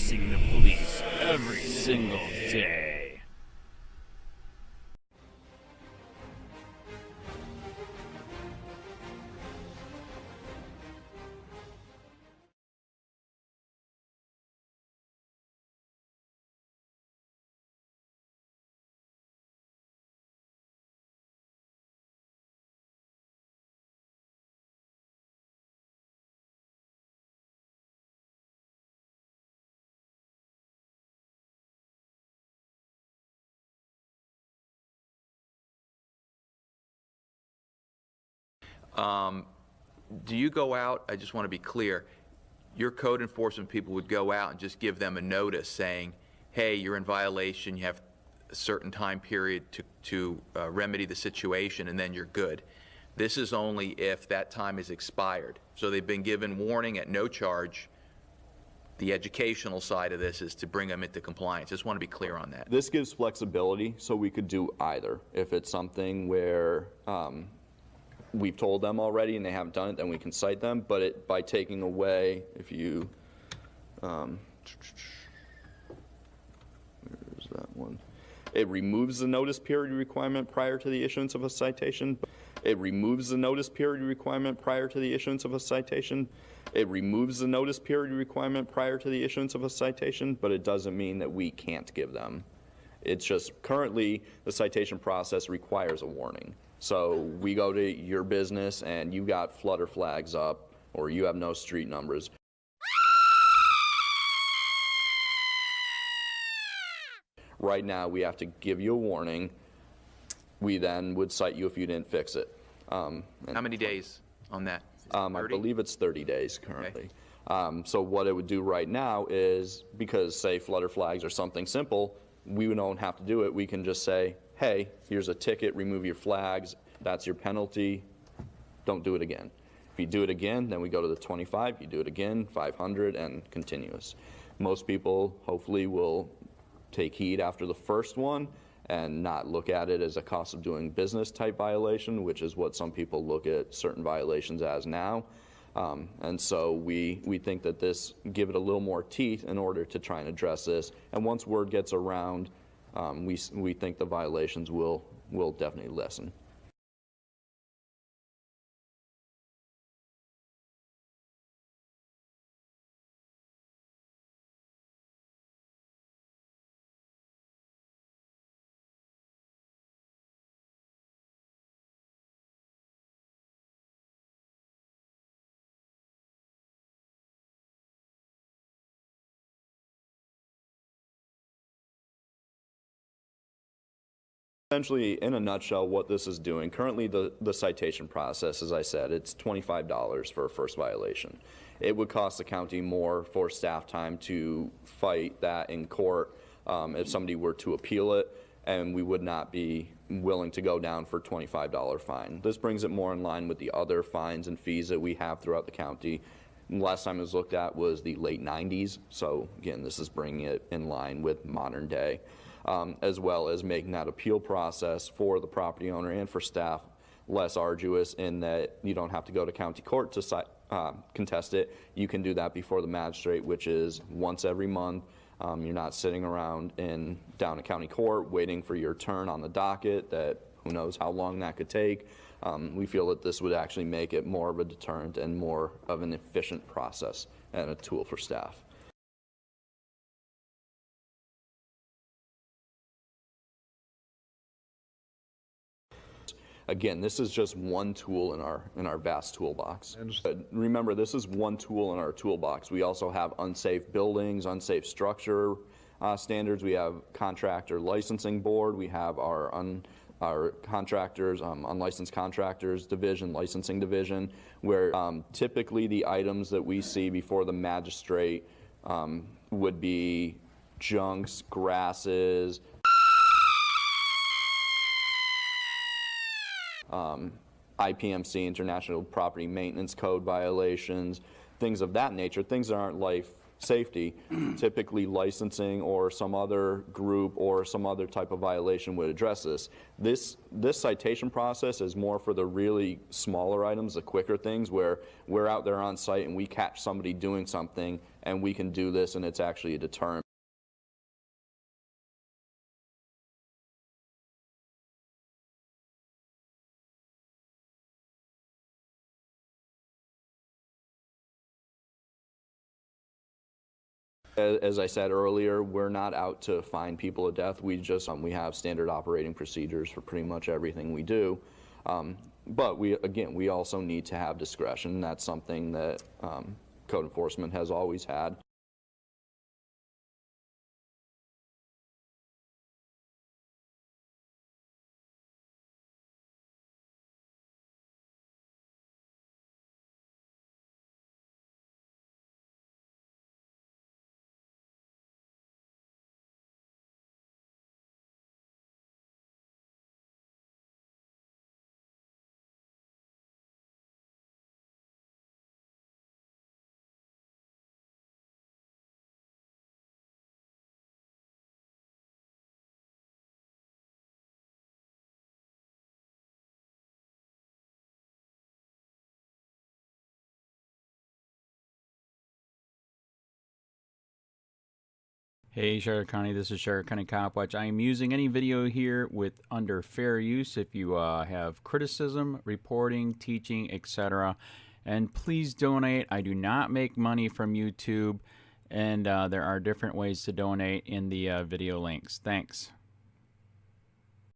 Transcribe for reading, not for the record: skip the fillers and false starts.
facing the police every single day. Do you go out, I just want to be clear, your code enforcement people would go out and just give them a notice saying, hey, you're in violation, you have a certain time period to remedy the situation, and then you're good. This is only if that time is expired. So they've been given warning at no charge. The educational side of this is to bring them into compliance. Just want to be clear on that. This gives flexibility, so we could do either. If it's something where we've told them already and they haven't done it, then we can cite them. But by taking away, if you, where's that one? It removes the notice period requirement prior to the issuance of a citation. It removes the notice period requirement prior to the issuance of a citation. It removes the notice period requirement prior to the issuance of a citation, but it doesn't mean that we can't give them. It's just currently the citation process requires a warning. So we go to your business and you got flutter flags up or you have no street numbers. Right now we have to give you a warning. We then would cite you if you didn't fix it. How many days on that? I believe it's 30 days currently. Okay. So what it would do right now is, because say flutter flags or something simple, we don't have to do it. We can just say, hey, here's a ticket, remove your flags, that's your penalty, don't do it again. If you do it again, then we go to the 25, you do it again, 500, and continuous. Most people hopefully will take heed after the first one and not look at it as a cost of doing business type violation, which is what some people look at certain violations as now. And so we think that this give it a little more teeth in order to try and address this. And once word gets around, we think the violations will definitely lessen. Essentially, in a nutshell, what this is doing, currently the citation process, as I said, it's $25 for a first violation. It would cost the county more for staff time to fight that in court if somebody were to appeal it, and we would not be willing to go down for a $25 fine. This brings it more in line with the other fines and fees that we have throughout the county. Last time it was looked at was the late 90s, so again, this is bringing it in line with modern day. As well as making that appeal process for the property owner and for staff less arduous, in that you don't have to go to county court to contest it. You can do that before the magistrate, which is once every month. You're not sitting around down at county court waiting for your turn on the docket, that who knows how long that could take. We feel that this would actually make it more of a deterrent and more of an efficient process and a tool for staff. Again, this is just one tool in our vast toolbox. Remember, this is one tool in our toolbox. We also have unsafe buildings, unsafe structure standards. We have contractor licensing board. We have our contractors, unlicensed contractors division, licensing division, where typically the items that we see before the magistrate would be junks, grasses, IPMC, International Property Maintenance Code violations, things of that nature, things that aren't life safety, typically licensing or some other group or some other type of violation would address this. This citation process is more for the really smaller items, the quicker things, where we're out there on site and we catch somebody doing something and we can do this and it's actually a deterrent. As I said earlier, we're not out to fine people to death. We just we have standard operating procedures for pretty much everything we do. But we also need to have discretion. That's something that code enforcement has always had. Hey Charlotte County, this is Charlotte County COPWATCH. I am using any video here with under fair use if you have criticism, reporting, teaching, etc. And please donate. I do not make money from YouTube, and there are different ways to donate in the video links. Thanks.